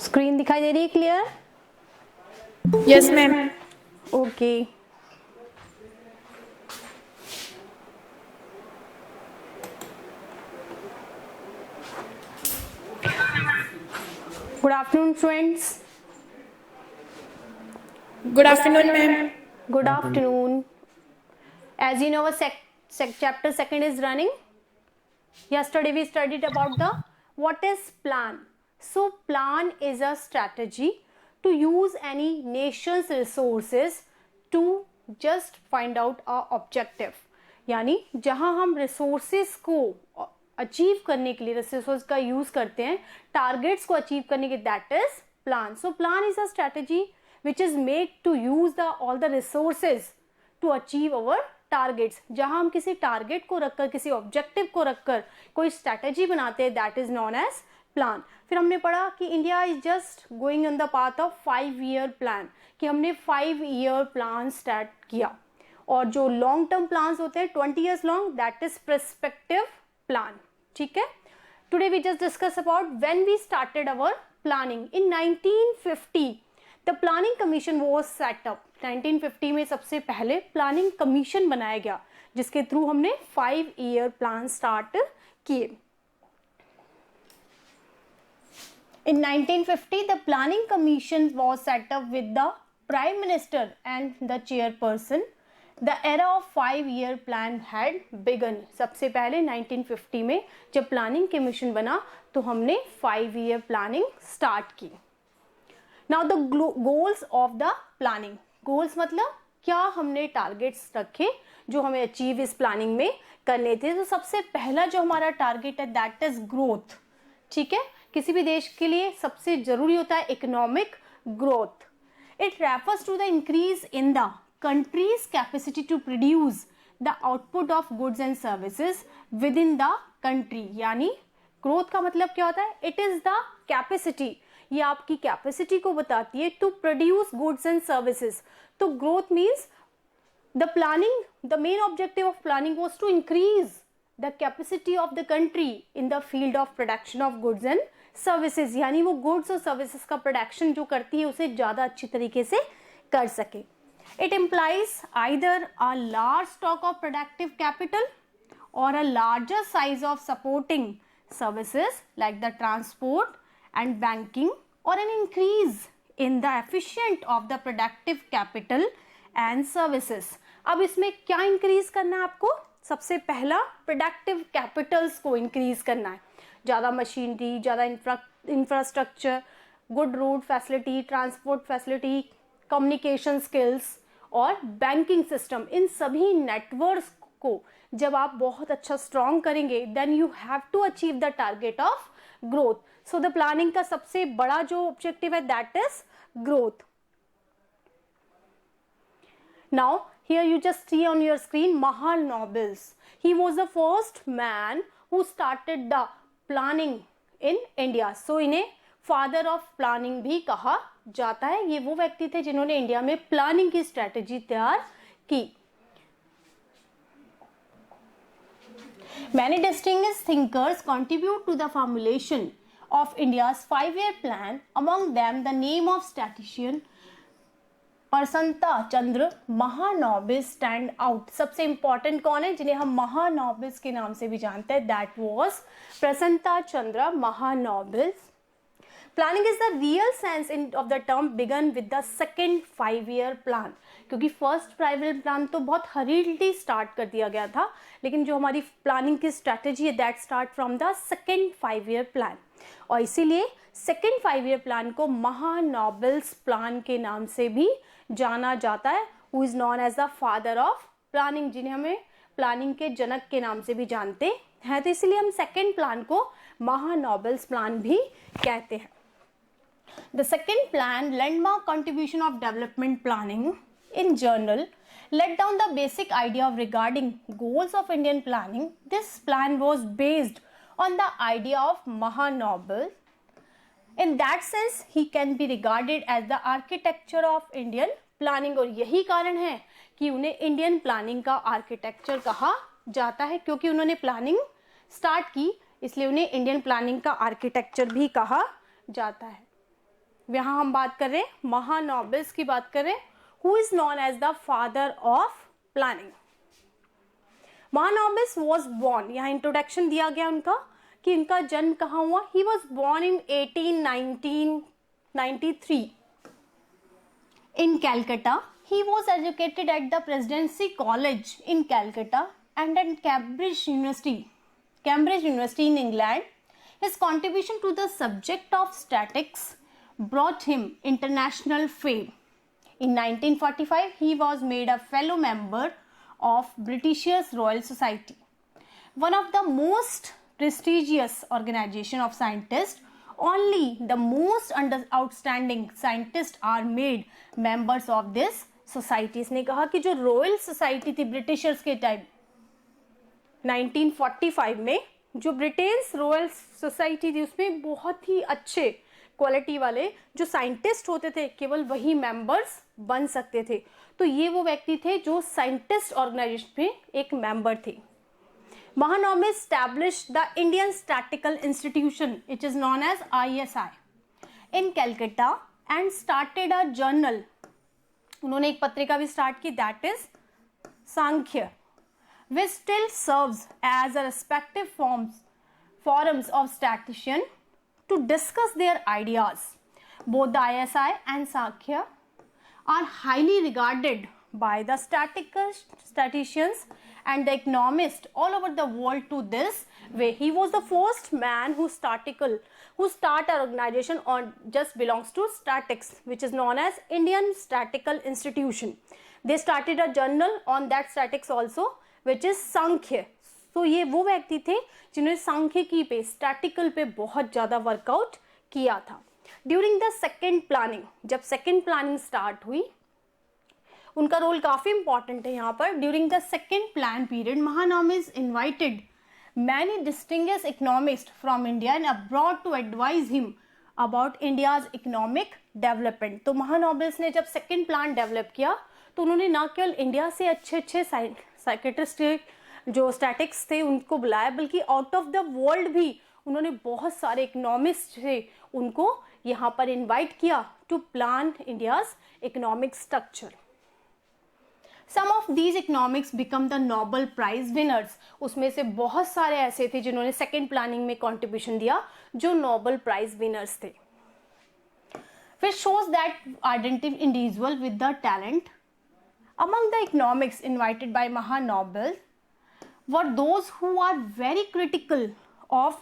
Screen दिखाई दे रही है clear? Yes ma'am. Okay, good afternoon students. Good afternoon ma'am. Good afternoon. As you know, chapter second is running. Yesterday we studied about the what is plan. So plan is a strategy to use any nation's resources to just find out a objective. यानी जहां हम resources को achieve करने के लिए resource का use करते हैं, टारगेट्स को अचीव करने के, that is plan. So plan is a strategy which is made to use all the resources to achieve our targets. जहां हम किसी टारगेट को रखकर, किसी ऑब्जेक्टिव को रखकर कोई स्ट्रैटेजी बनाते हैं, that is known as plan. फिर हमने पढ़ा कि India is just going on the path of 5-year plan, कि हमने 5-year प्लान स्टार्ट किया. और जो लॉन्ग टर्म प्लान होते हैं 20 years long, that is perspective plan. ठीक है. Today we just discuss about when we started our planning. In 1950 the planning commission was set up. 1950 में सबसे पहले प्लानिंग कमीशन बनाया गया, जिसके थ्रू हमने 5-year प्लान स्टार्ट किए. इन 1950 the planning commission was setup with the prime minister and the chairperson. The era of 5-year plan had begun. सबसे पहले 1950 में जब प्लानिंग कमीशन बना तो हमने 5-year प्लानिंग स्टार्ट की. Now the goals of the planning. Goals मतलब क्या हमने टारगेट्स रखे जो हमें अचीव इस प्लानिंग में करने थे. तो सबसे पहला जो हमारा टारगेट है दैट इज ग्रोथ. ठीक है. किसी भी देश के लिए सबसे जरूरी होता है economic growth. It refers to the increase in the country's capacity to produce the output of goods and services within the country. यानी ग्रोथ का मतलब क्या होता है? It is the capacity. ये आपकी कैपेसिटी को बताती है to produce goods and services. तो growth means the planning, the main objective of planning was to increase the capacity of the country in the field of production of goods and services. यानी वो goods और services का production जो करती है उसे ज्यादा अच्छी तरीके से कर सके. It implies either a large stock of productive capital और a larger size of supporting services like the transport and banking, or an increase in the efficient of the productive capital and services. अब इसमें क्या increase करना है आपको? सबसे पहला productive Capitals को इंक्रीज करना है. ज़्यादा मशीनरी, ज़्यादा infrastructure, good road facility, transport facility, communication skills और बैंकिंग सिस्टम. इन सभी नेटवर्क्स को जब आप बहुत अच्छा स्ट्रॉन्ग करेंगे then you have to achieve the target of growth. So the planning का सबसे बड़ा जो ऑब्जेक्टिव है that is growth. Now here you just see on your screen महानोबल्स. He was the first man who started the planning in India. So इन्हें father of planning भी कहा जाता है. ये वो व्यक्ति थे जिन्होंने इंडिया में प्लानिंग की स्ट्रेटेजी तैयार की. Many distinguished thinkers contribute to the formulation of India's 5-year plan. Among them, the name of statistician Prasanta Chandra Mahalanobis stand out. सबसे इंपॉर्टेंट कौन है जिन्हें हम महानोबिस के नाम से भी जानते हैं? That was Prasanta Chandra Mahalanobis. Planning is the real sense of the term began with the second 5-year plan. क्योंकि फर्स्ट 5-year प्लान तो बहुत हरीली स्टार्ट कर दिया गया था, लेकिन जो हमारी प्लानिंग की स्ट्रैटेजी है that start from the second 5-year plan. और इसीलिए सेकेंड 5-year प्लान को महानोबल्स प्लान के नाम से भी जाना जाता है. Who is known as the father of planning, जिन्हें हमें प्लानिंग के जनक के नाम से भी जानते हैं. तो इसलिए हम सेकेंड प्लान को महानोबल्स प्लान भी कहते हैं. The second plan, landmark contribution of development planning in journal, laid down the basic idea regarding goals of Indian planning. This plan was based on the idea of Mahanobel. In that sense, he can be regarded as the architecture of Indian planning. और यही कारण है कि उन्हें Indian planning का architecture कहा जाता है, क्योंकि उन्होंने प्लानिंग स्टार्ट की इसलिए उन्हें इंडियन प्लानिंग का आर्किटेक्चर भी कहा जाता है। यहाँ हम बात कर रहे हैं महानोबल्स की बात कर रहे हैं, who is known as the father of planning. महानोबल्स वॉज बॉर्न, यहाँ इंट्रोडक्शन दिया गया उनका कि इनका जन्म कहाँ हुआ। He was born in 1893 in Calcutta. He was educated at the Presidency College in Calcutta and at Cambridge University in England. His contribution to the subject of statics brought him international fame. In 1945, he was made a fellow member of British Royal Society, one of the most prestigious organization of scientists. Only the most outstanding scientists are made members of this society. इसने कहा कि जो royal society थी Britishers के time 1945 में, जो Britain's royal society थी उसमें बहुत ही अच्छे क्वालिटी वाले जो साइंटिस्ट होते थे केवल वही मेंबर्स बन सकते थे। तो ये वो व्यक्ति थे जो साइंटिस्ट ऑर्गेनाइजेशन में एक मेंबर थे। Mahanomis established the Indian Statistical Institution, which is known as ISI, in Calcutta and started a journal. उन्होंने एक पत्रिका भी स्टार्ट की, that is Sankhya, which still serves as a respective forums of statisticians to discuss their ideas. Both the ISI and Sankhya are highly regarded by the statisticians and the economists all over the world to this way. He was the first man who start an organization on just belongs to statics, which is known as Indian Statistical Institution. They started a journal on that statics also, which is सांख्य. तो ये वो व्यक्ति थे जिन्होंने सांख्यिकी पे statistical पे बहुत ज़्यादा वर्कआउट किया था। ड्यूरिंग द सेकेंड प्लानिंग, जब सेकेंड प्लानिंग स्टार्ट हुई, उनका रोल काफ़ी इंपॉर्टेंट है यहाँ पर। During the second plan period, महानोमिस invited many distinguished economist from India and abroad to advise him about India's economic development. तो महानोबल्स ने जब सेकेंड प्लान डेवलप किया तो उन्होंने न केवल इंडिया से अच्छे अच्छे साइकेट्रिस्ट जो स्टैटिक्स थे उनको बुलाया, बल्कि आउट ऑफ द वर्ल्ड भी उन्होंने बहुत सारे इकोनॉमिस्ट थे उनको यहाँ पर इन्वाइट किया to plan India's economic structure. Some of these economics become the Nobel Prize winners. उसमें से बहुत सारे ऐसे थे जिन्होंने सेकेंड प्लानिंग में कंट्रीब्यूशन दिया जो नोबल प्राइज विनर्स थे। Which shows that identity individual with the talent. Among the economics invited by Mahanobel were those who are very critical of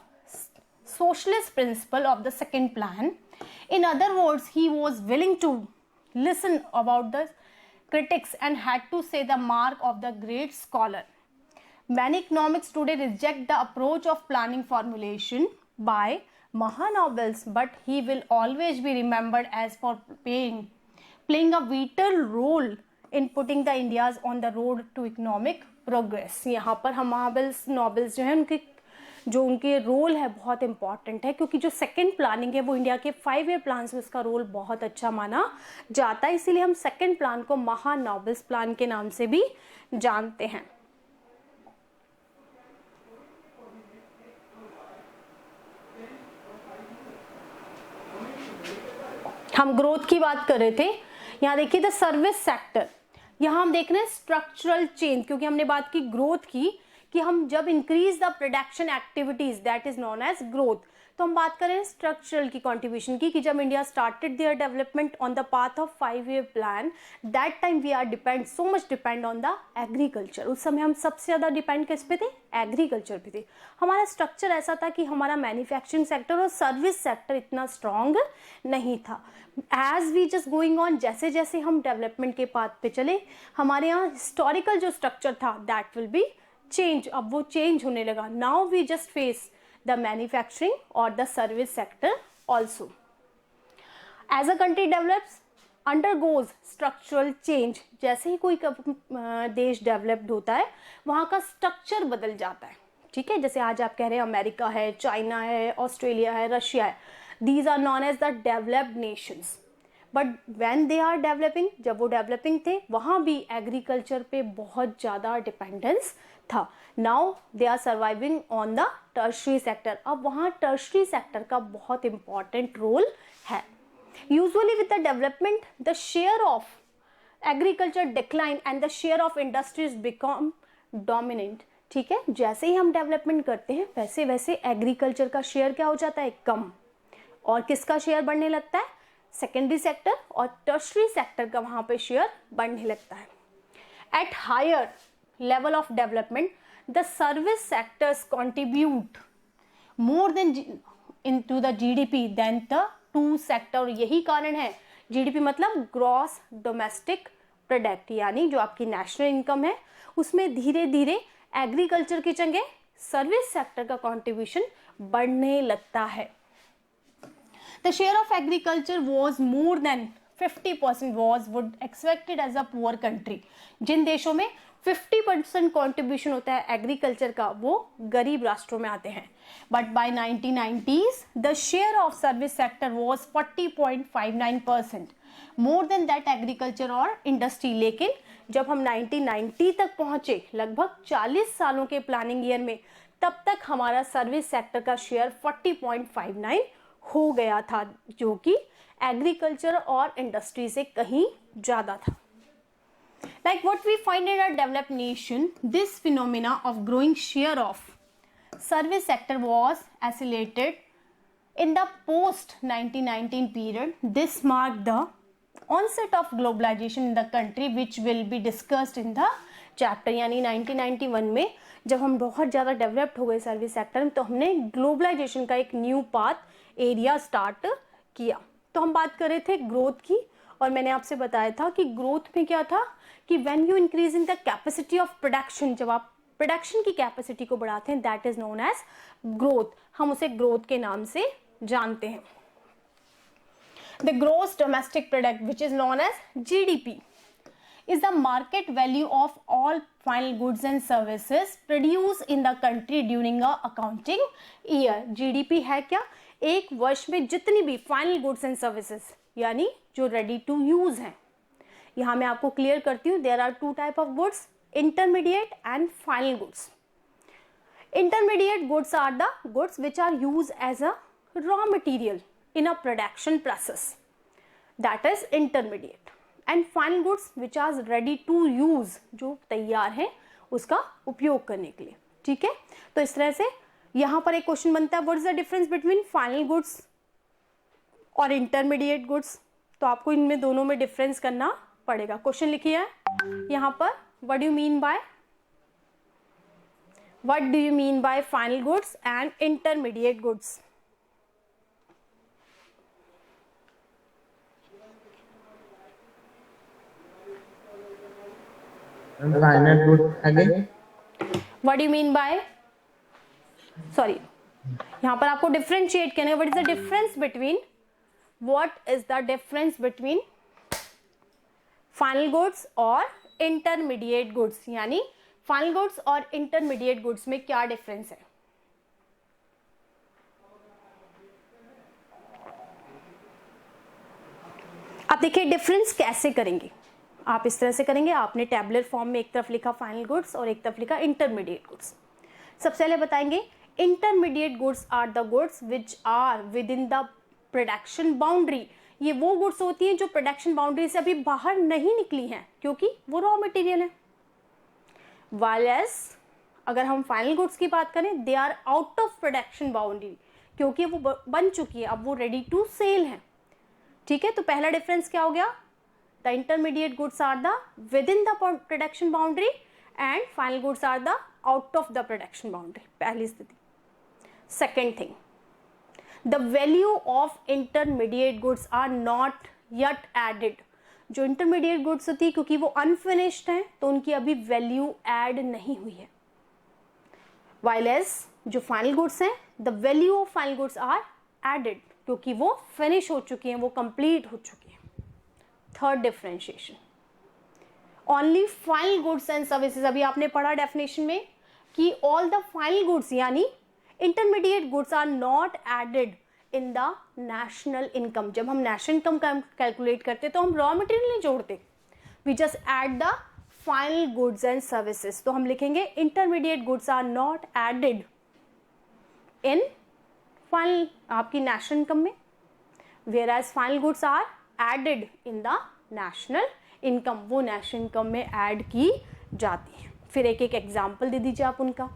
socialist principle of the second plan. In other words, he was willing to listen about the critics and had to say the mark of the great scholar. Many economics today reject the approach of planning formulation by Mahanobels, but he will always be remembered as for playing a vital role in putting the Indias on the road to economic progress. यहाँ पर हम nobles जो है उनके role है बहुत important है, क्योंकि जो सेकेंड प्लानिंग है वो इंडिया के 5 ईयर प्लान में उसका रोल बहुत अच्छा माना जाता है, इसीलिए हम सेकेंड प्लान को महानोबल्स प्लान के नाम से भी जानते हैं। हम ग्रोथ की बात कर रहे थे, यहाँ देखिए द सर्विस सेक्टर, यहाँ हम देख रहे हैं स्ट्रक्चरल चेंज, क्योंकि हमने बात की ग्रोथ की कि हम जब increase the production activities that is known as growth, तो हम बात करें स्ट्रक्चरल की कंट्रीब्यूशन की कि जब India started their development on the path of 5 year plan, that time we are so much depend on the agriculture. उस समय हम सबसे ज़्यादा डिपेंड किस पे थे? एग्रीकल्चर पे थे। हमारा स्ट्रक्चर ऐसा था कि हमारा मैन्युफैक्चरिंग सेक्टर और सर्विस सेक्टर इतना स्ट्रांग नहीं था। As we just going on, जैसे जैसे हम डेवलपमेंट के पाथ पे चले, हमारे यहाँ हिस्टोरिकल जो स्ट्रक्चर था दैट विल बी चेंज। अब वो चेंज होने लगा। Now we just face the manufacturing और the service sector also. As a country develops undergoes structural change, जैसे ही कोई देश डेवलप्ड होता है वहाँ का स्ट्रक्चर बदल जाता है। ठीक है, जैसे आज आप कह रहे हैं अमेरिका है, चाइना है, ऑस्ट्रेलिया है, रशिया है, these are known as the developed nations. But when they are developing, जब वो डेवलपिंग थे वहाँ भी एग्रीकल्चर पे बहुत ज़्यादा डिपेंडेंस था. Now they are surviving on the tertiary sector. अब वहाँ टर्शरी सेक्टर का बहुत इंपॉर्टेंट रोल है. Usually with the development the share of agriculture decline and the share of industries become dominant. ठीक है, जैसे ही हम डेवलपमेंट करते हैं वैसे वैसे एग्रीकल्चर का शेयर क्या हो जाता है, कम. और किसका शेयर बढ़ने लगता है, सेकेंडरी सेक्टर और टर्शरी सेक्टर का वहां पे शेयर बढ़ने लगता है. At higher level of development the service sectors contribute more than into the GDP than the two sector. यही कारण है, जीडीपी मतलब ग्रॉस डोमेस्टिक प्रोडक्ट, यानी जो आपकी नेशनल इनकम है उसमें धीरे धीरे एग्रीकल्चर की जगह सर्विस सेक्टर का कंट्रीब्यूशन बढ़ने लगता है. The share of agriculture was more than 50% was would expected as a poor country. जिन देशों में 50% कंट्रीब्यूशन होता है एग्रीकल्चर का वो गरीब राष्ट्रों में आते हैं. But by 1990s the share of service sector was 40.59%, more than that agriculture और इंडस्ट्री. लेकिन जब हम 1990 तक पहुंचे, लगभग 40 सालों के प्लानिंग ईयर में, तब तक हमारा सर्विस सेक्टर का शेयर 40.59 हो गया था, जो कि एग्रीकल्चर और इंडस्ट्री से कहीं ज्यादा था. Like what we find in a developed nation, this phenomena of growing share of service sector was accelerated in the post 1919 period. This marked the onset of globalization in the country, which will be discussed in the chapter. यानी 1991 में जब हम बहुत ज़्यादा developed हो गए service sector में, तो हमने ग्लोबलाइजेशन का एक न्यू पाथ एरिया स्टार्ट किया. तो हम बात कर रहे थे ग्रोथ की, और मैंने आपसे बताया था कि ग्रोथ में क्या था कि when you increase in the capacity of production, जब आप प्रोडक्शन की कैपेसिटी को बढ़ाते हैं, that is known as growth. हम उसे ग्रोथ के नाम से जानते हैं. The gross domestic product which is known as GDP is the market value of all final goods and services produced in the country during a accounting year. GDP है क्या, एक वर्ष में जितनी भी फाइनल गुड्स एंड सर्विसेज यानी जो ready to use हैं. यहां मैं आपको क्लियर करती हूँ, there are two type of goods, intermediate and final goods. Intermediate goods are the goods which are use as a raw material in a production process, that is intermediate. And final goods which are ready to use, जो तैयार है उसका उपयोग करने के लिए. ठीक है, तो इस तरह से यहां पर एक क्वेश्चन बनता है, what is the difference between final goods और इंटरमीडिएट गुड्स. तो आपको इनमें दोनों में डिफरेंस करना पड़ेगा. क्वेश्चन लिखिए यहां पर, what do you mean bye final goods and intermediate goods. Final goods again. What do you mean by? Sorry, यहाँ पर आपको डिफरेंशिएट करना है. What is the difference between? What is the difference between final goods और intermediate goods? यानी final goods और intermediate goods में क्या डिफरेंस है? आप देखिए डिफरेंस कैसे करेंगे. आप इस तरह से करेंगे, आपने टैबुलर फॉर्म में एक तरफ लिखा फाइनल गुड्स और एक तरफ लिखा इंटरमीडिएट गुड्स. सबसे पहले बताएंगे, intermediate goods are the goods which are within the production boundary. ये वो गुड्स होती हैं जो प्रोडक्शन बाउंड्री से अभी बाहर नहीं निकली हैं, क्योंकि वो रॉ मटेरियल है. वाइलेस अगर हम फाइनल गुड्स की बात करें, they are out of production boundary, क्योंकि वो बन चुकी है, अब वो रेडी टू सेल है. ठीक है, तो पहला डिफरेंस क्या हो गया, the intermediate goods are the within the production boundary and final goods are the out of the production boundary. पहली स्थिति. Second thing, the value of intermediate goods are not yet added. जो intermediate goods होती है, क्योंकि वो unfinished हैं, तो उनकी अभी value add नहीं हुई है. While as जो final goods हैं, the value of final goods are added, क्योंकि वो finish हो चुकी हैं, वो complete हो चुकी हैं. Third differentiation, only final goods and services. अभी आपने पढ़ा डेफिनेशन में कि ऑल द फाइनल गुड्स यानी intermediate goods are not added in the national income. जब हम नेशनल इनकम कैलकुलेट करते तो हम रॉ मटेरियल नहीं जोड़ते, we just add the final goods and services, तो हम लिखेंगे intermediate goods are not added in final आपकी नेशनल इनकम में, whereas final goods are added in the national income, वो नेशनल इनकम में add की जाती है। फिर एक एक एग्जाम्पल दे दीजिए आप उनका,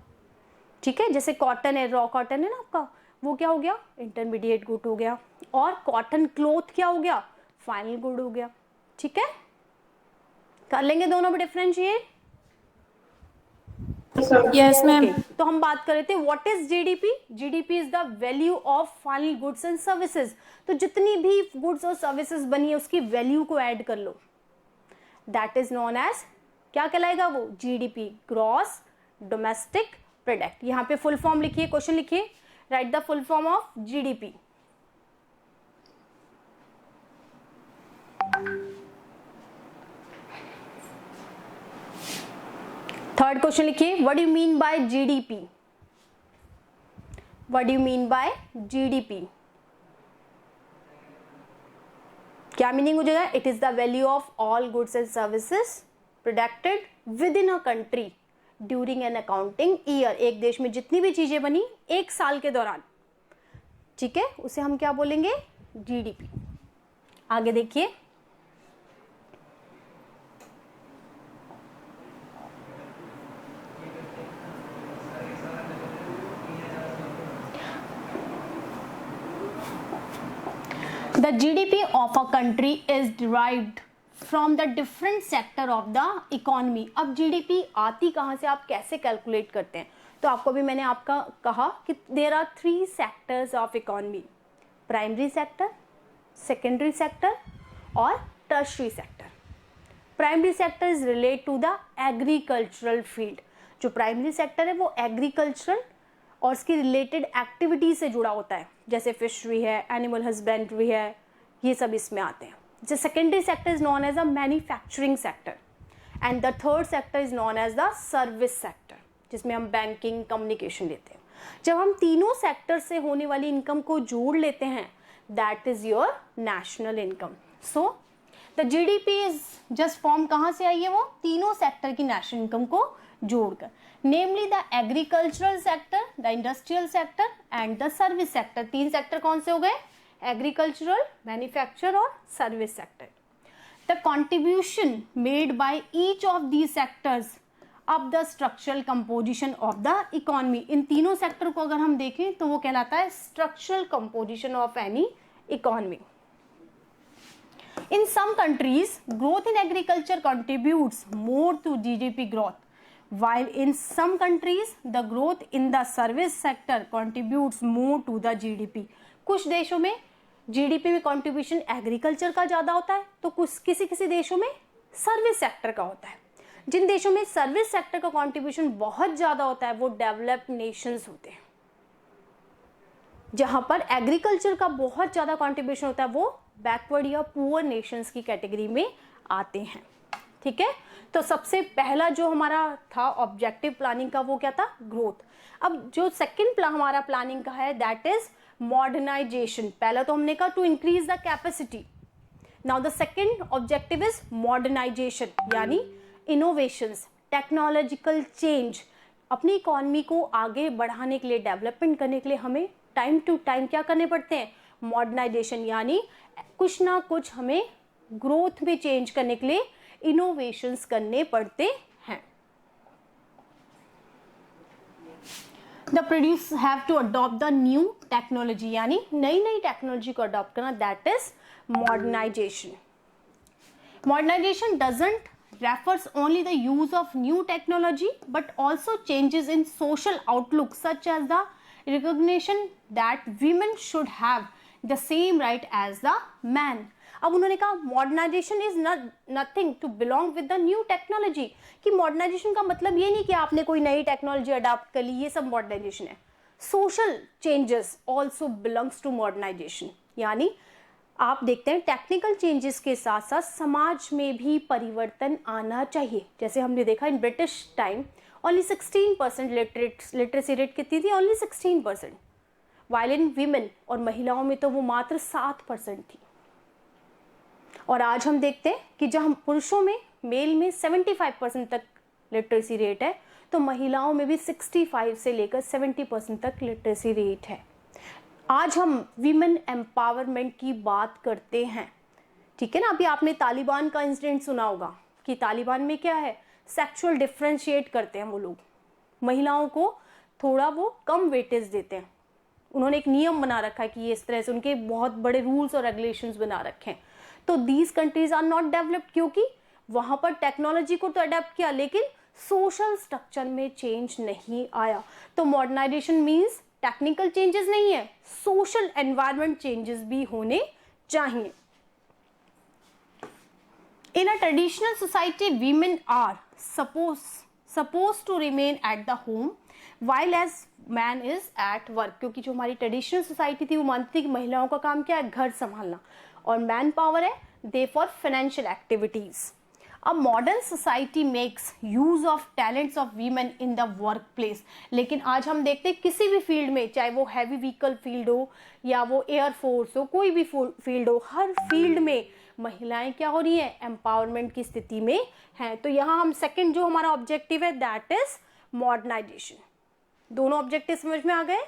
ठीक है। जैसे कॉटन है, रॉ कॉटन है ना आपका, वो क्या हो गया, इंटरमीडिएट गुड हो गया, और कॉटन क्लोथ क्या हो गया, फाइनल गुड हो गया, ठीक है। कर लेंगे दोनों में डिफरेंशिएट। Yes, ma'am. तो हम बात कर रहे थे what is GDP. GDP is the value of final goods and services. तो जितनी भी गुड्स और सर्विसेज बनी है उसकी वैल्यू को ऐड कर लो, दैट इज नोन एज, क्या कहलाएगा वो, जीडीपी, ग्रॉस डोमेस्टिक प्रोडक्ट। यहाँ पे फुल फॉर्म लिखिए, क्वेश्चन लिखिए, write the full form of GDP. Third question लिखिए, what do you mean by GDP, what do you mean by GDP, क्या meaning हो जाएगा, it is the value of all goods and services produced within a country during an accounting year. एक देश में जितनी भी चीजें बनी एक साल के दौरान, ठीक है, उसे हम क्या बोलेंगे, जीडीपी। आगे देखिए, The GDP of a country is derived from the different sector of the economy। अब GDP आती कहाँ से, आप कैसे कैलकुलेट करते हैं, तो आपको भी मैंने आपका कहा कि there are 3 sectors of economy, primary sector, secondary sector और tertiary sector. Primary sector is relate to the agricultural field. जो प्राइमरी सेक्टर है वो एग्रीकल्चरल और इसकी रिलेटेड एक्टिविटी से जुड़ा होता है, जैसे फिशरी है, एनिमल हस्बेंड्री है, ये सब इसमें आते हैं। जो secondary sector is known as a manufacturing sector and the third sector is known as the service sector, जिसमें हम बैंकिंग, कम्युनिकेशन लेते हैं। जब हम तीनों सेक्टर से होने वाली इनकम को जोड़ लेते हैं, that is your national income. So the GDP is just form कहाँ से आई है, वो तीनों सेक्टर की नेशनल इनकम को जोड़कर, namely the agricultural sector, the industrial sector and the service sector. 3 sector कौन से हो गए, एग्रीकल्चरल, मैन्युफैक्चर और service sector. The contribution made by each of these sectors अब the structural composition of the economy. इन तीनों सेक्टर को अगर हम देखें तो वो कहलाता है structural composition of any economy. In some countries, growth in agriculture contributes more to GDP growth, while in some countries, the growth in the service sector contributes more to the GDP. कुछ देशों में GDP में contribution agriculture का ज़्यादा होता है, तो कुछ किसी देशों में सर्विस सेक्टर का होता है। जिन देशों में सर्विस सेक्टर का कंट्रीब्यूशन बहुत ज़्यादा होता है वो डेवलप्ड नेशंस होते हैं। जहाँ पर एग्रीकल्चर का बहुत ज़्यादा कंट्रीब्यूशन होता है वो बैकवर्ड या पुअर नेशंस की कैटेगरी में आते हैं, ठीक है। तो सबसे पहला जो हमारा था ऑब्जेक्टिव प्लानिंग का वो क्या था, ग्रोथ। अब जो सेकंड हमारा प्लानिंग का है दैट इज मॉडर्नाइजेशन। पहला तो हमने कहा to increase the capacity, now the second objective is modernisation, यानी इनोवेशंस, टेक्नोलॉजिकल चेंज। अपनी इकोनॉमी को आगे बढ़ाने के लिए, डेवलपमेंट करने के लिए हमें टाइम टू टाइम क्या करने पड़ते हैं, मॉडर्नाइजेशन, यानी कुछ ना कुछ हमें ग्रोथ में चेंज करने के लिए इनोवेशंस करने पड़ते हैं। The produce have to adopt the new technology, यानी नई नई टेक्नोलॉजी को अडॉप्ट करना, that is modernisation. Modernisation doesn't refers only the use of new technology but also changes in social outlook such as the recognition that women should have the same right as the man। अब उन्होंने कहा modernisation is nothing to belong with the new technology, कि modernisation का मतलब ये नहीं कि आपने कोई नई टेक्नोलॉजी अडॉप्ट कर ली, ये सब मॉडर्नाइजेशन है। Social changes also belongs to modernisation, यानी आप देखते हैं टेक्निकल चेंजेस के साथ साथ समाज में भी परिवर्तन आना चाहिए। जैसे हमने देखा in British time only 16% literacy rate कितनी थी, ओनली 16%, वाइल इन वीमेन और महिलाओं में तो वो मात्र 7% थी। और आज हम देखते हैं कि जब हम पुरुषों में मेल में 75% तक लिटरेसी रेट है, तो महिलाओं में भी 65 से लेकर 70% तक लिटरेसी रेट है। आज हम वीमेन एम्पावरमेंट की बात करते हैं, ठीक है ना। अभी आपने तालिबान का इंसिडेंट सुना होगा कि तालिबान में क्या है, सेक्सुअल डिफरेंशिएट करते हैं वो लोग, महिलाओं को थोड़ा वो कम वेटेज देते हैं। उन्होंने एक नियम बना रखा है कि ये इस तरह से, उनके बहुत बड़े रूल्स और रेगुलेशंस बना रखे हैं। तो these countries are not developed, क्योंकि वहां पर टेक्नोलॉजी को तो अडेप्ट किया लेकिन सोशल स्ट्रक्चर में चेंज नहीं आया। तो मॉडर्नाइजेशन मीन्स टेक्निकल चेंजेस नहीं है, सोशल एनवायरनमेंट चेंजेस भी होने चाहिए। In a traditional society, women are supposed to remain at the home while as man is at work, क्योंकि जो हमारी ट्रेडिशनल सोसाइटी थी वो मानती थी कि महिलाओं का काम क्या है, घर संभालना, और मैन पावर है they for financial activities. A modern society makes use of talents of women in the workplace, लेकिन आज हम देखते हैं किसी भी फील्ड में, चाहे वो हैवी व्हीकल फील्ड हो या वो एयरफोर्स हो, कोई भी फील्ड हो, हर फील्ड में महिलाएं क्या हो रही है, एम्पावरमेंट की स्थिति में है। तो यहाँ हम सेकंड जो हमारा ऑब्जेक्टिव है दैट इज मॉडर्नाइजेशन। दोनों ऑब्जेक्टिव समझ में आ गए,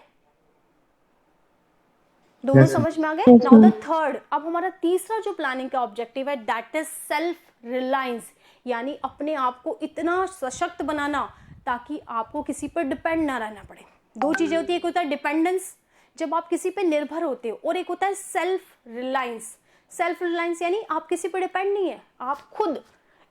दोनों Yes. समझ में आ गए। नाउ द थर्ड, अब हमारा तीसरा जो प्लानिंग का ऑब्जेक्टिव है दैट इज सेल्फ रिलायंस, यानी अपने आप को इतना सशक्त बनाना ताकि आपको किसी पर डिपेंड ना रहना पड़े। दो चीजें होती है, एक होता है डिपेंडेंस, जब आप किसी पे निर्भर होते हो, और एक होता है सेल्फ रिलायंस। सेल्फ रिलायंस यानी आप किसी पर डिपेंड नहीं है, आप खुद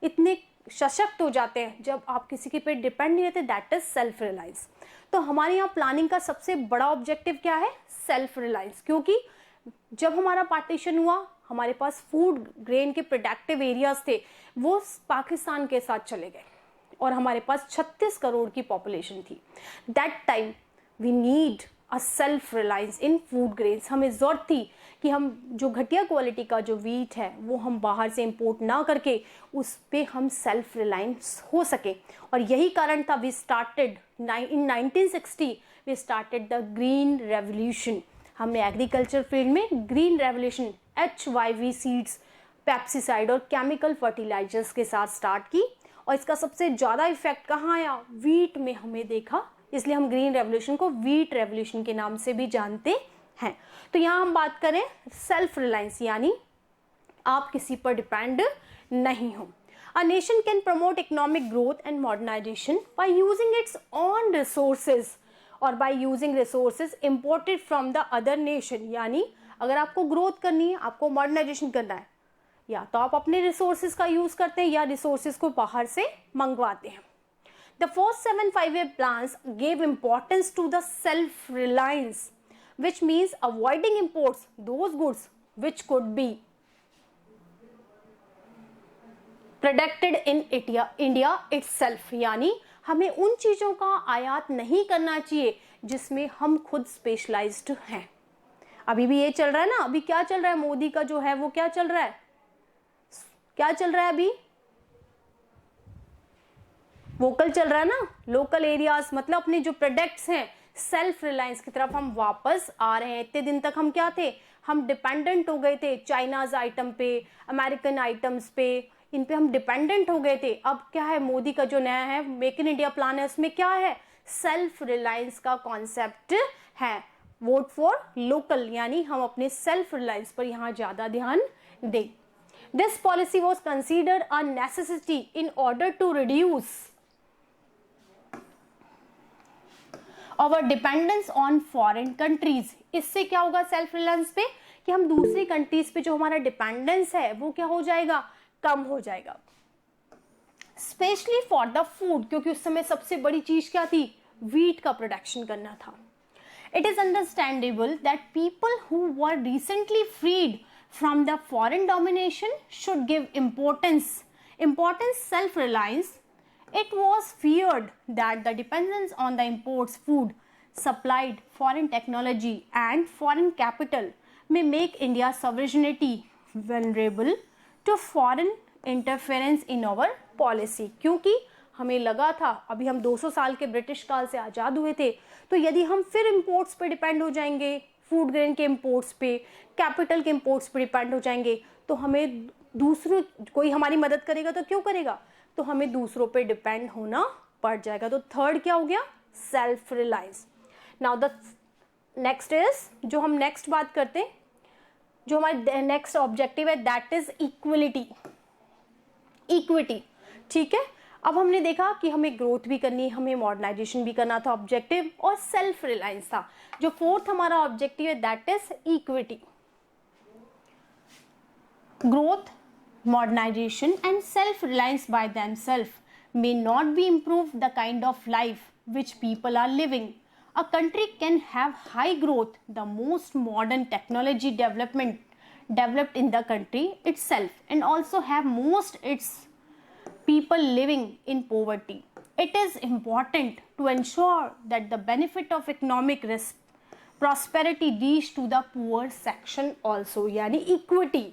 इतने सशक्त हो जाते हैं जब आप किसी के पे डिपेंड नहीं रहते, दैट इज सेल्फ रिलायंस। तो हमारे यहाँ प्लानिंग का सबसे बड़ा ऑब्जेक्टिव क्या है, सेल्फ रिलायंस, क्योंकि जब हमारा पार्टीशन हुआ हमारे पास फूड ग्रेन के प्रोडक्टिव एरियाज थे वो पाकिस्तान के साथ चले गए और हमारे पास 36 करोड़ की पॉपुलेशन थी। That time we need a self reliance in food grains. हमें जरूरत थी कि हम जो घटिया क्वालिटी का जो वीट है वो हम बाहर से इंपोर्ट ना करके उस पे हम सेल्फ रिलायंस हो सके, और यही कारण था we started in 1960 we started the green revolution. हमने एग्रीकल्चर फील्ड में green revolution HYV seeds, pesticide और केमिकल फर्टिलाइजर्स के साथ स्टार्ट की, और इसका सबसे ज़्यादा इफेक्ट कहाँ आया, वीट में हमें देखा, इसलिए हम ग्रीन रेवोल्यूशन को वीट रेवोल्यूशन के नाम से भी जानते हैं। तो यहाँ हम बात करें सेल्फ रिलायंस, यानी आप किसी पर डिपेंड नहीं हो। A nation can promote economic growth and modernization by using its own resources or by using resources imported from the other nation। यानी अगर आपको ग्रोथ करनी है, आपको मॉडर्नाइजेशन करना है, या तो आप अपने रिसोर्सेज का यूज करते हैं या रिसोर्सेज को बाहर से मंगवाते हैं। The first 7 5-year plans gave importance to the self-reliance, which means avoiding imports those goods which could be प्रोडक्टेड in India itself, यानी हमें उन चीजों का आयात नहीं करना चाहिए जिसमें हम खुद स्पेशलाइज्ड हैं। अभी भी ये चल रहा है ना, अभी क्या चल रहा है, मोदी का जो है वो क्या चल रहा है, क्या चल रहा है अभी, वोकल चल रहा है ना, लोकल एरियाज, मतलब अपने जो प्रोडक्ट्स हैं सेल्फ रिलायंस की तरफ हम वापस आ रहे हैं। इतने दिन तक हम क्या थे, हम डिपेंडेंट हो गए थे चाइनाज आइटम पे, अमेरिकन आइटम्स पे, इन पे हम डिपेंडेंट हो गए थे। अब क्या है, मोदी का जो नया है मेक इन इंडिया प्लान है, उसमें क्या है, सेल्फ रिलायंस का कॉन्सेप्ट है, वोट फॉर लोकल, यानी हम अपने सेल्फ रिलायंस पर यहाँ ज्यादा ध्यान दें। This policy was considered a necessity in order to reduce our dependence on foreign countries. इससे क्या होगा सेल्फ रिलायंस पे, कि हम दूसरी कंट्रीज पे जो हमारा डिपेंडेंस है वो क्या हो जाएगा, कम हो जाएगा। स्पेशली फॉर द फूड, क्योंकि उस समय सबसे बड़ी चीज क्या थी, वीट का प्रोडक्शन करना था। It is understandable that people who were recently freed from the foreign domination should give importance self reliance. It was feared that the dependence on the imports food supplied foreign technology and foreign capital may make India's sovereignty vulnerable to foreign interference in our policy। क्योंकि हमें लगा था, अभी हम 200 साल के British काल से आज़ाद हुए थे, तो यदि हम फिर इंपोर्ट्स पे डिपेंड हो जाएंगे, फूड ग्रेन के इंपोर्ट्स पे, कैपिटल के इंपोर्ट्स पे डिपेंड हो जाएंगे, तो हमें दूसरों, कोई हमारी मदद करेगा तो क्यों करेगा, तो हमें दूसरों पे डिपेंड होना पड़ जाएगा। तो थर्ड क्या हो गया, self reliance. Now the next is, जो हम नेक्स्ट बात करते हैं, जो हमारे नेक्स्ट ऑब्जेक्टिव है, दैट इज इक्वलिटी, इक्विटी। ठीक है, अब हमने देखा कि हमें ग्रोथ भी करनी, हमें मॉडर्नाइजेशन भी करना था ऑब्जेक्टिव, और सेल्फ रिलायंस था। जो फोर्थ हमारा ऑब्जेक्टिव है that is equity. Growth, modernization and self-reliance by themselves may not be improve the kind of life which people are living. A country can have high growth, the most modern technology developed in the country itself, and also have most its people living in poverty. It is important to ensure that the benefit of economic prosperity reach to the poor section also, यानी equity,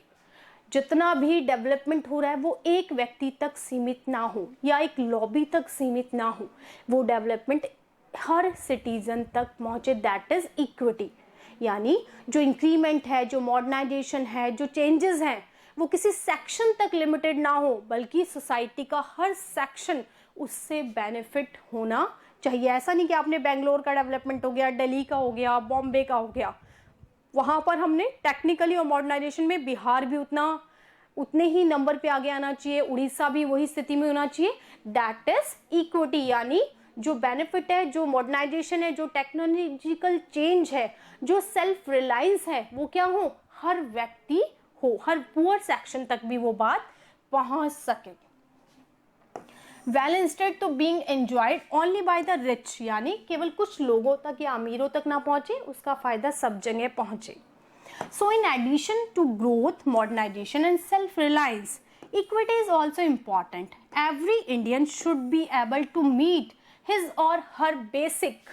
जितना भी development हो रहा है वो एक व्यक्ति तक सीमित ना हो या एक लॉबी तक सीमित ना हो, वो डेवलपमेंट हर सिटीजन तक पहुंचे, दैट इज इक्विटी। यानी जो इंक्रीमेंट है, जो मॉडर्नाइजेशन है, जो चेंजेस हैं, वो किसी सेक्शन तक लिमिटेड ना हो, बल्कि सोसाइटी का हर सेक्शन उससे बेनिफिट होना चाहिए। ऐसा नहीं कि आपने बेंगलोर का डेवलपमेंट हो गया, दिल्ली का हो गया, बॉम्बे का हो गया, वहां पर हमने टेक्निकली और मॉडर्नाइजेशन में बिहार भी उतने ही नंबर पे आगे आना चाहिए, उड़ीसा भी वही स्थिति में होना चाहिए। दैट इज इक्विटी, यानी जो बेनिफिट है, जो मॉडर्नाइजेशन है, जो टेक्नोलॉजिकल चेंज है, जो सेल्फ रिलायंस है, वो क्या हो, हर व्यक्ति हो, हर पुअर सेक्शन तक भी वो बात पहुंच सके। वेल इंस्टेड तो being enjoyed only by the rich, यानी केवल कुछ लोगों तक या अमीरों तक ना पहुंचे, उसका फायदा सब जगह पहुंचे। So in addition to growth, modernisation and self reliance, equity is also important. Every Indian should be able to meet his or her basic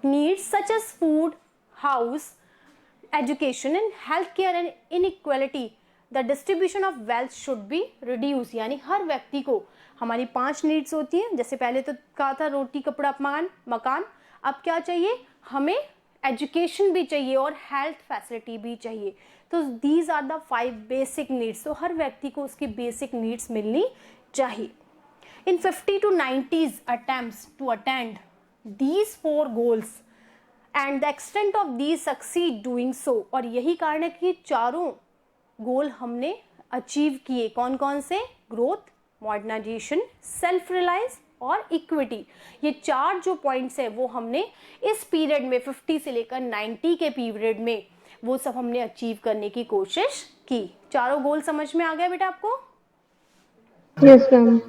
needs such as food, house, education and health care, and inequality the distribution of wealth should be reduce, यानी हर व्यक्ति को हमारी 5 needs होती हैं। जैसे पहले तो कहा था रोटी कपड़ा मकान, अब क्या चाहिए, हमें एजुकेशन भी चाहिए और हेल्थ फैसिलिटी भी चाहिए। तो these are the 5 basic needs, तो हर व्यक्ति को उसकी बेसिक नीड्स मिलनी चाहिए। इन 50 to 90s attempts to attend these 4 goals and the extent of these succeed doing so, और यही कारण है कि चारों गोल हमने अचीव किए। कौन कौन से, ग्रोथ, मॉडर्नाइजेशन, सेल्फ रिलायंस और इक्विटी। ये 4 जो पॉइंट्स हैं वो हमने इस पीरियड में 50 से लेकर 90 के पीरियड में वो सब हमने अचीव करने की कोशिश की। चारों गोल समझ में आ गया बेटा आपको? Yes ma'am.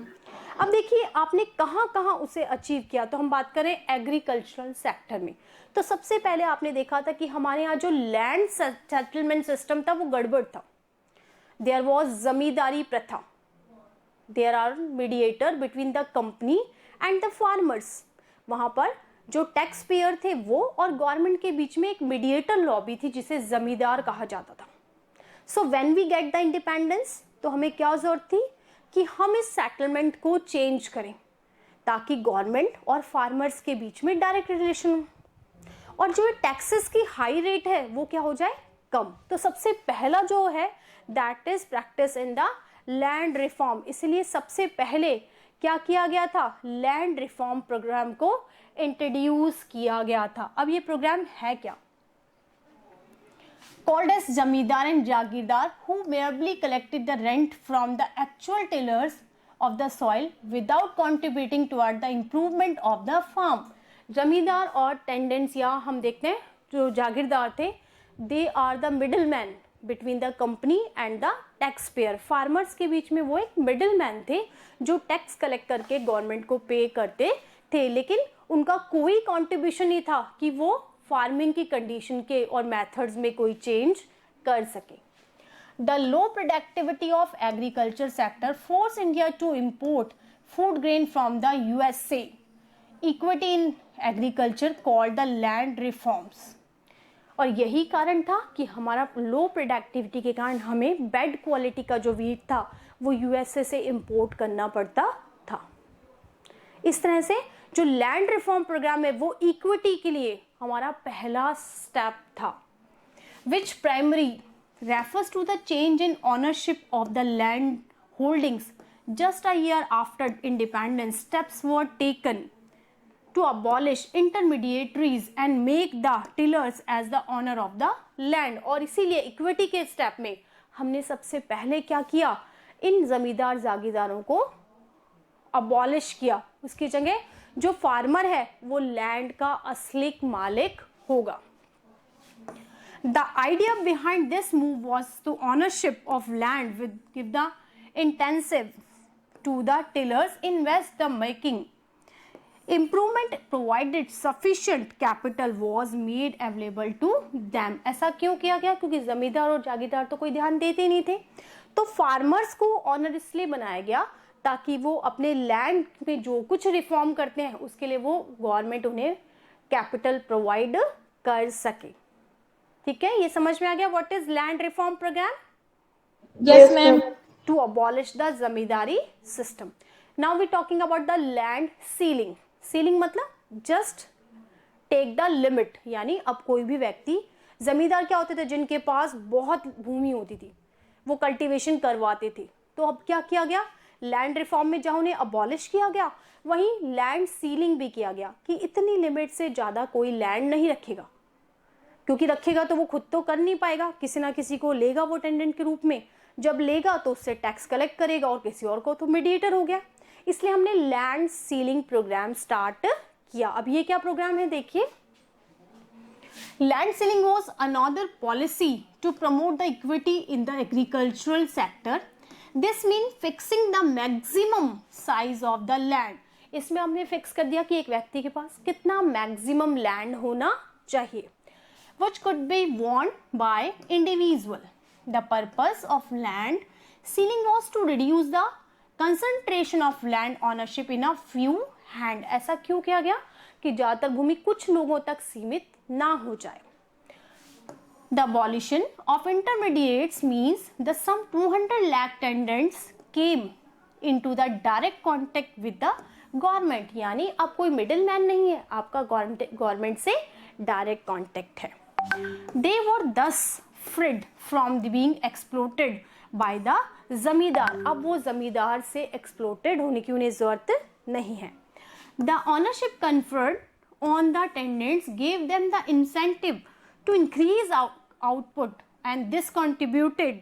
अब देखिए आपने कहाँ कहाँ उसे अचीव किया, तो हम बात करें एग्रीकल्चरल सेक्टर में। तो सबसे पहले आपने देखा था कि हमारे यहाँ जो लैंड सेटलमेंट सिस्टम था वो गड़बड़ था। There was zamindari pratha, there are mediator between the company and the farmers. वहां पर जो टैक्स पेयर थे वो और गवर्नमेंट के बीच में एक मीडिएटर लॉबी थी जिसे जमींदार कहा जाता था। So when we get the independence, तो हमें क्या जरूरत थी कि हम इस सेटलमेंट को चेंज करें ताकि गवर्नमेंट और फार्मर्स के बीच में डायरेक्ट रिलेशन हो, और जो टैक्सेस की हाई रेट है वो क्या हो जाए, कम। तो सबसे पहला जो है that is practice in the land reform. इसलिए सबसे पहले क्या किया गया था, लैंड रिफॉर्म प्रोग्राम को इंट्रोड्यूस किया गया था। अब ये प्रोग्राम है क्या, called as जमींदार and Jagirdar, who merely collected the rent from the actual tillers of the soil without contributing toward the improvement of the farm। जमींदार और टेंडेंट्स या हम देखते हैं जो जागीरदार थे, they are the middleman between the company and the taxpayer। Farmers के बीच में वो एक मिडलमैन थे जो टैक्स कलेक्ट करके गवर्नमेंट को पे करते थे, लेकिन उनका कोई कंट्रीब्यूशन नहीं था कि वो फार्मिंग की कंडीशन के और मेथड्स में कोई चेंज कर सके। The low productivity of agriculture sector force India to import food grain from the USA. Equity in agriculture called the land reforms. और यही कारण था कि हमारा लो प्रोडक्टिविटी के कारण हमें बैड क्वालिटी का जो वीट था वो यूएसए से इंपोर्ट करना पड़ता था। इस तरह से जो लैंड रिफॉर्म प्रोग्राम है वो इक्विटी के लिए हमारा पहला स्टेप था। विच primary refers to the change in ownership of the land holdings. Just a year after independence, steps were taken to abolish intermediaries and make the tillers as the owner of the land. और इसीलिए equity के step में हमने सबसे पहले क्या किया, इन जमींदार जागीरदारों को अबॉलिश किया. उसकी जगह जो फार्मर है वो लैंड का असली मालिक होगा. The idea behind this move was to ownership of land with give the intensive to the tillers invest the making improvement provided sufficient capital was made available to them. ऐसा क्यों किया गया? क्योंकि जमींदार और जागीरदार तो कोई ध्यान देते नहीं थे, तो फार्मर्स को ऑनर इसलिए बनाया गया ताकि वो अपने लैंड में जो कुछ रिफॉर्म करते हैं उसके लिए वो गवर्नमेंट उन्हें कैपिटल प्रोवाइड कर सके. ठीक है, ये समझ में आ गया what is land reform programme? Yes, ma'am. To abolish the zamindari system. Now we talking about the land ceiling. Ceiling मतलब just take the limit. यानी अब कोई भी व्यक्ति, जमींदार क्या होते थे जिनके पास बहुत भूमि होती थी, वो कल्टीवेशन करवाते थे. तो अब क्या किया गया, लैंड रिफॉर्म में जहां उन्हें अबॉलिश किया गया वहीं लैंड सीलिंग भी किया गया कि इतनी लिमिट से ज्यादा कोई लैंड नहीं रखेगा, क्योंकि रखेगा तो वो खुद तो कर नहीं पाएगा, किसी ना किसी को लेगा वो टेंडेंट के रूप में. जब लेगा तो उससे टैक्स कलेक्ट करेगा और किसी और को तो मीडिएटर हो गया. इसलिए हमने लैंड सीलिंग प्रोग्राम स्टार्ट किया. अब ये क्या प्रोग्राम है देखिए. Land ceiling was another policy to promote the equity in the agricultural sector. This mean fixing the maximum size of the land. इसमें हमने फिक्स कर दिया कि एक व्यक्ति के पास कितना मैक्सिमम लैंड होना चाहिए, which could be owned by individual. The purpose of land ceiling was to reduce the concentration of land ownership in a few hand. ऐसा क्यों किया गया कि ज्यादातर भूमि कुछ लोगों तक सीमित ना हो जाए. The abolition of intermediates means the some 200 lakh tenants came into the direct contact with the government. यानी अब कोई मिडिल मैन नहीं है, आपका गवर्नमेंट से डायरेक्ट कॉन्टेक्ट है. They were thus freed from being exploited by the जमींदार. अब वो जमींदार से एक्सप्लोटेड होने की उन्हें जरूरत नहीं है. The ownership conferred on the tenants gave them the incentive to increase output and this contributed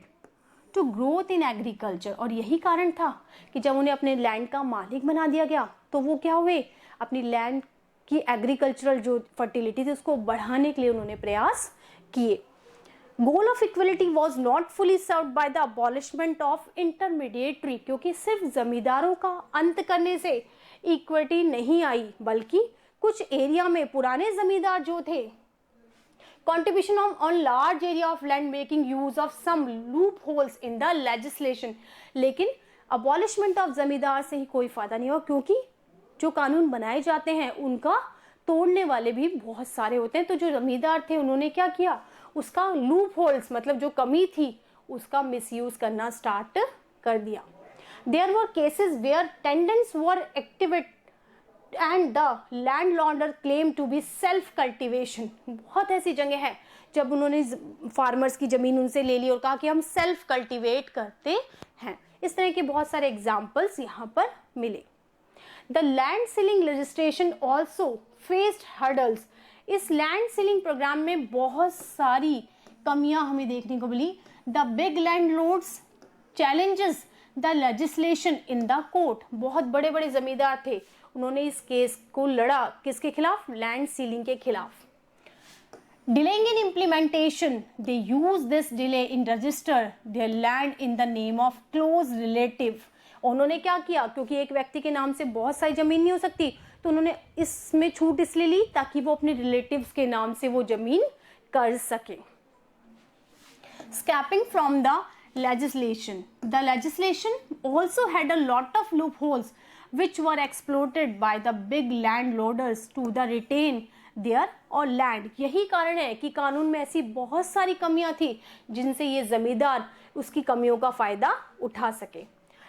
to growth in agriculture. और यही कारण था कि जब उन्हें अपने लैंड का मालिक बना दिया गया तो वो क्या हुए, अपनी लैंड की एग्रीकल्चरल जो फर्टिलिटी थी उसको बढ़ाने के लिए उन्होंने प्रयास किए. Goal of equality was not fully served by the abolishment of intermediary. क्योंकि सिर्फ जमींदारों का अंत करने से इक्विटी नहीं आई, बल्कि कुछ एरिया में पुराने जमींदार जो थे contribution on large area of land making use of some loopholes in the legislation. लेकिन अबॉलिशमेंट ऑफ जमींदार से ही कोई फायदा नहीं हुआ, क्योंकि जो कानून बनाए जाते हैं उनका तोड़ने वाले भी बहुत सारे होते हैं. तो जो जमींदार थे उन्होंने क्या किया, उसका लूप होल्स मतलब जो कमी थी उसका मिसयूज करना स्टार्ट कर दिया. There were cases where tenants were activate and the landlord claim to be self cultivation. बहुत ऐसी जगह है जब उन्होंने फार्मर्स की जमीन उनसे ले ली और कहा कि हम सेल्फ कल्टीवेट करते हैं. इस तरह के बहुत सारे एग्जाम्पल्स यहाँ पर मिले. The land ceiling legislation also faced hurdles. इस लैंड सीलिंग प्रोग्राम में बहुत सारी कमियां हमें देखने को मिली. The big landlords challenges the legislation in the court. बहुत बड़े बड़े जमींदार थे, उन्होंने इस केस को लड़ा किसके खिलाफ, लैंड सीलिंग के खिलाफ. Delaying in implementation, they use this delay in register their land in the name of close relative. उन्होंने क्या किया, क्योंकि एक व्यक्ति के नाम से बहुत सारी जमीन नहीं हो सकती, तो उन्होंने इसमें छूट इसलिए ली ताकि वो अपने रिलेटिव्स के नाम से वो जमीन कर सके. Escaping from the legislation. The legislation also had a lot of loopholes which were exploited by the big landlords to the retain their और लैंड. यही कारण है कि कानून में ऐसी बहुत सारी कमियां थी जिनसे ये जमींदार उसकी कमियों का फायदा उठा सके.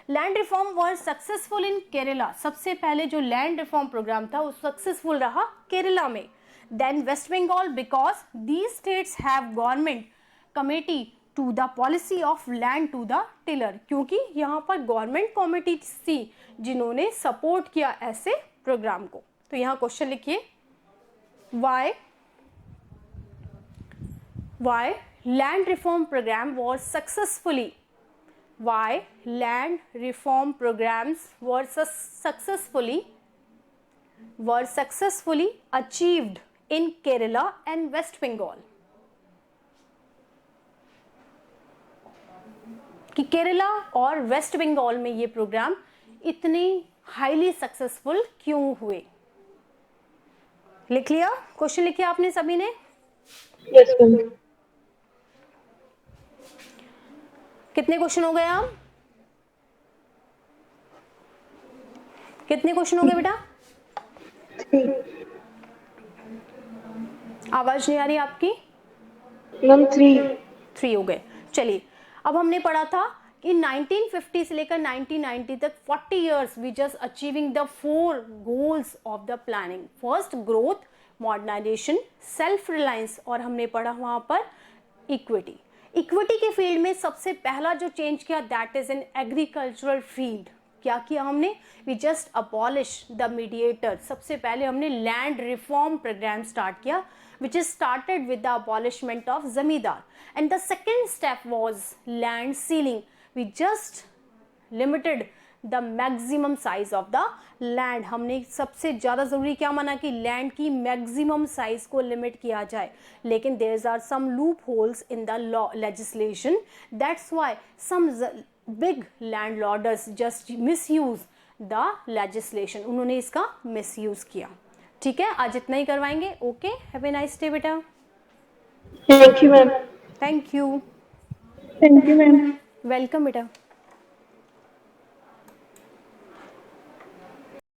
Land reform were successful in Kerala. सबसे पहले जो लैंड रिफॉर्म प्रोग्राम था वो सक्सेसफुल रहा केरला में. Then West Bengal, because these states have government committee to the policy of land to the tiller, क्योंकि यहाँ पर गवर्नमेंट कमिटी थी जिन्होंने सपोर्ट किया ऐसे प्रोग्राम को। तो यहाँ क्वेश्चन लिखिए, why land reform program was successfully achieved in Kerala and West Bengal, कि केरला और वेस्ट बंगाल में ये प्रोग्राम इतने हाईली सक्सेसफुल क्यों हुए। लिख लिया क्वेश्चन? लिखिए आपने सभी ने? Yes, ma'am. कितने क्वेश्चन हो गए आप? कितने क्वेश्चन हो गए बेटा? आवाज नहीं आ रही आपकी? Ma'am, 3. 3 हो गए। चलिए, अब हमने पढ़ा था कि 1950 से लेकर 1990 तक 40 years we just achieving the 4 goals of the planning. First growth, modernisation, self reliance, और हमने पढ़ा वहां पर इक्विटी। इक्विटी के फील्ड में सबसे पहला जो चेंज किया that is in agricultural field. क्या किया हमने? We just abolish the mediator. सबसे पहले हमने लैंड रिफॉर्म प्रोग्राम स्टार्ट किया which is started with the abolishment of zamindar, and the second step was land ceiling. We just limited the maximum size of the land. हमने सबसे ज्यादा जरूरी क्या माना कि लैंड की मैक्सिमम साइज को लिमिट किया जाए, लेकिन there are some loopholes in the law legislation, that's why some big landlords just misuse the legislation. उन्होंने इसका मिसयूज किया। ठीक है, आज इतना ही करवाएंगे। Okay, have a nice day बेटा। Thank you, ma'am. Thank you. Thank you, ma'am. Welcome बेटा।